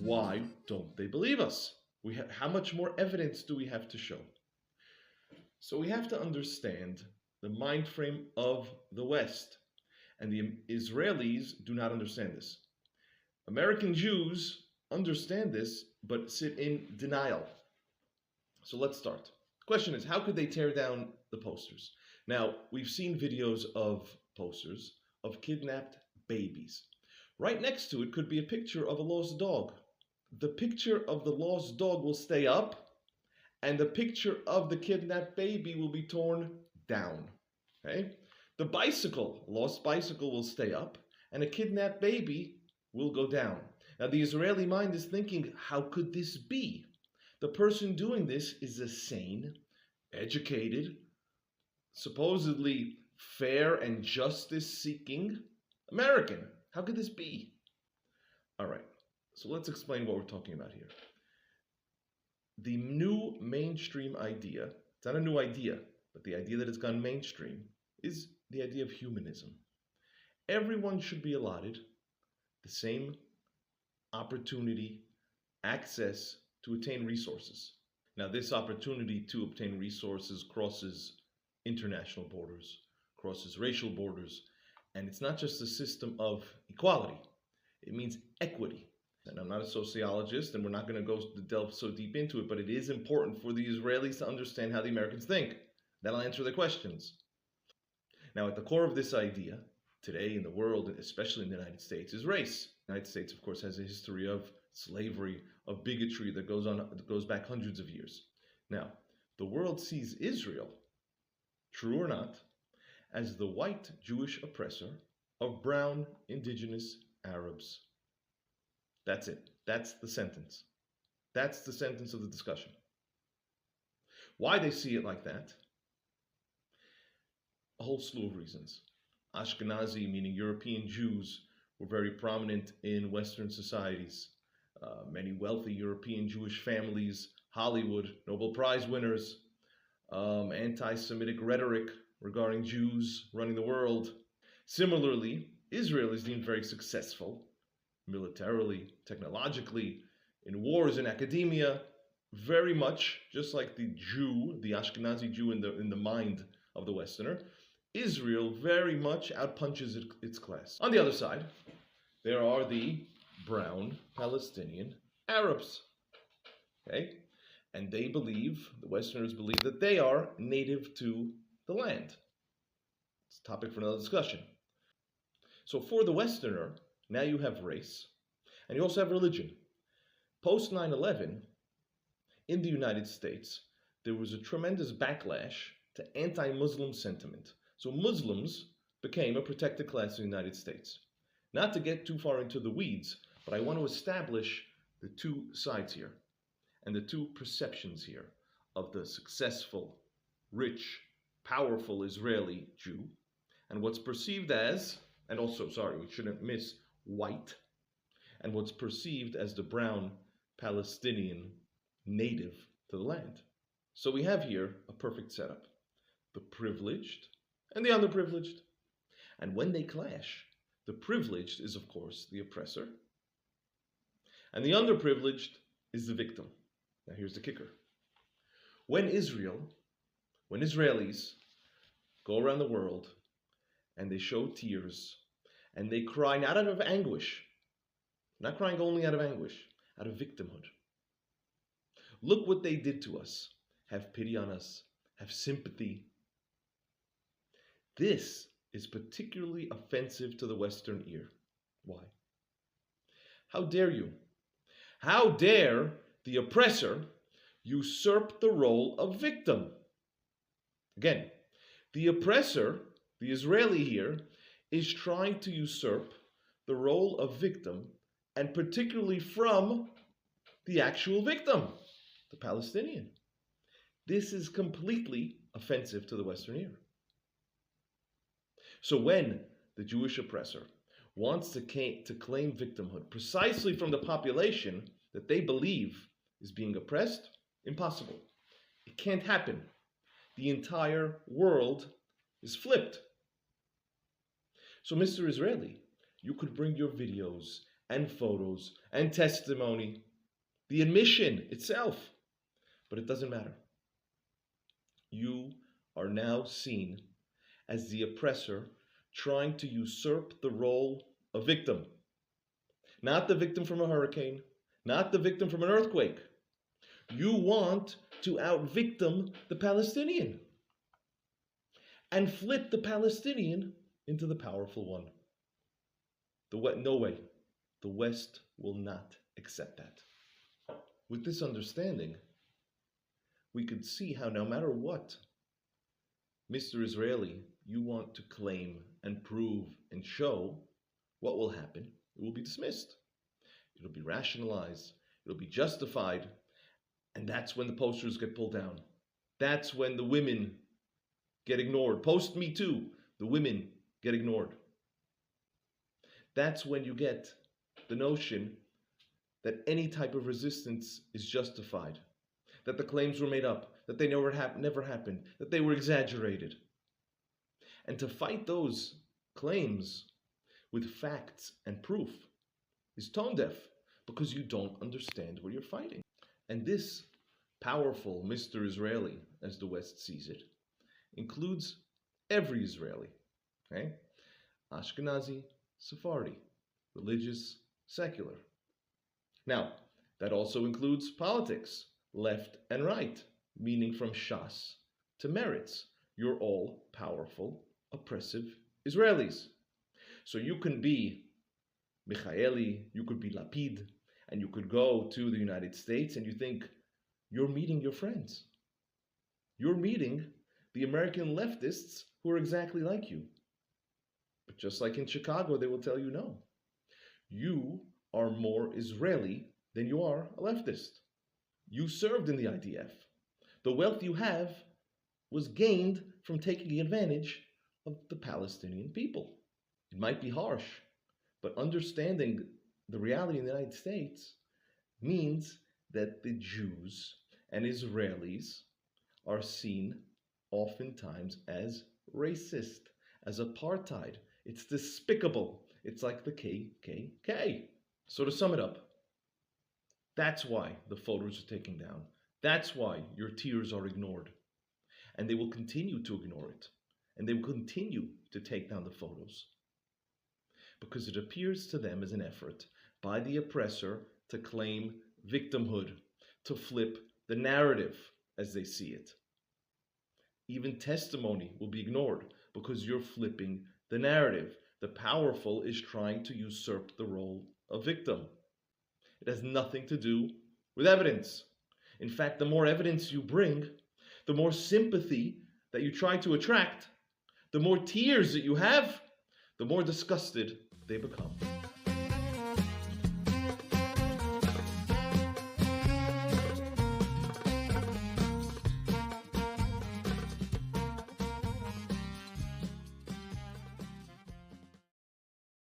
Why don't they believe us? How much more evidence do we have to show? So we have to understand the mind frame of the West. And the Israelis do not understand this. American Jews understand this, but sit in denial. So let's start. The question is, how could they tear down the posters? Now, we've seen videos of posters of kidnapped babies. Right next to it could be a picture of a lost dog. The picture of the lost dog will stay up, and the picture of the kidnapped baby will be torn down. Okay? The bicycle, lost bicycle, will stay up, and a kidnapped baby will go down. Now, the Israeli mind is thinking, how could this be? The person doing this is a sane, educated, supposedly fair and justice-seeking American. How could this be? All right, so let's explain what we're talking about here. The new mainstream idea, it's not a new idea, but the idea that has gone mainstream, is the idea of humanism. Everyone should be allotted the same opportunity, access to attain resources. Now, this opportunity to obtain resources crosses international borders, crosses racial borders, and it's not just a system of equality. It means equity. And I'm not a sociologist, and we're not going to delve so deep into it, but it is important for the Israelis to understand how the Americans think. That'll answer their questions. Now, at the core of this idea, today in the world, especially in the United States, is race. The United States, of course, has a history of slavery, of bigotry that goes back hundreds of years. Now, the world sees Israel, true or not, as the white Jewish oppressor of brown indigenous Arabs. That's it. That's the sentence. That's the sentence of the discussion. Why they see it like that? A whole slew of reasons. Ashkenazi, meaning European Jews, were very prominent in Western societies. Many wealthy European Jewish families, Hollywood, Nobel Prize winners, anti-Semitic rhetoric regarding Jews running the world. Similarly, Israel is deemed very successful, militarily, technologically, in wars, in academia, very much just like the Jew, the Ashkenazi Jew in the mind of the Westerner. Israel very much outpunches its class. On the other side, there are the brown Palestinian Arabs. Okay? And they believe, the Westerners believe, that they are native to the land. It's a topic for another discussion. So for the Westerner, now you have race, and you also have religion. Post 9/11, in the United States, there was a tremendous backlash to anti-Muslim sentiment. So Muslims became a protected class in the United States. Not to get too far into the weeds, but I want to establish the two sides here and the two perceptions here of the successful, rich, powerful Israeli Jew and what's perceived as, and also, we shouldn't miss white, and what's perceived as the brown Palestinian native to the land. So we have here a perfect setup. The privileged and the underprivileged. And when they clash, the privileged is, of course, the oppressor, and the underprivileged is the victim. Now here's the kicker. When Israelis go around the world and they show tears and they cry not out of anguish, not crying only out of anguish, out of victimhood. Look what they did to us. Have pity on us. Have sympathy. This is particularly offensive to the Western ear. Why? How dare you? How dare the oppressor usurp the role of victim? Again, the oppressor, the Israeli here, is trying to usurp the role of victim, and particularly from the actual victim, the Palestinian. This is completely offensive to the Western ear. So when the Jewish oppressor wants to claim victimhood precisely from the population that they believe is being oppressed, impossible. It can't happen. The entire world is flipped. So Mr. Israeli, you could bring your videos and photos and testimony, the admission itself. But it doesn't matter. You are now seen as the oppressor trying to usurp the role of victim. Not the victim from a hurricane, not the victim from an earthquake. You want to out-victim the Palestinian and flip the Palestinian into the powerful one. No way. The West will not accept that. With this understanding, we could see how no matter what, Mr. Israeli, you want to claim and prove and show, what will happen? It will be dismissed. It'll be rationalized. It'll be justified. And that's when the posters get pulled down. That's when the women get ignored. Post Me Too, the women get ignored. That's when you get the notion that any type of resistance is justified, that the claims were made up, that they never happened, that they were exaggerated. And to fight those claims with facts and proof is tone deaf, because you don't understand what you're fighting. And this powerful Mr. Israeli, as the West sees it, includes every Israeli, okay? Ashkenazi, Sephardi, religious, secular. Now, that also includes politics, left and right, meaning from Shas to Meretz. You're all powerful, oppressive Israelis. So you can be Michaeli, you could be Lapid, and you could go to the United States and you think you're meeting your friends. You're meeting the American leftists who are exactly like you. But just like in Chicago, they will tell you no. You are more Israeli than you are a leftist. You served in the IDF. The wealth you have was gained from taking advantage of the Palestinian people. It might be harsh, but understanding the reality in the United States means that the Jews and Israelis are seen oftentimes as racist, as apartheid. It's despicable. It's like the KKK. So to sum it up, that's why the photos are taken down. That's why your tears are ignored. And they will continue to ignore it. And they will continue to take down the photos. Because it appears to them as an effort by the oppressor to claim victimhood, to flip the narrative as they see it. Even testimony will be ignored because you're flipping the narrative. The powerful is trying to usurp the role of victim. It has nothing to do with evidence. In fact, the more evidence you bring, the more sympathy that you try to attract, the more tears that you have, the more disgusted they become.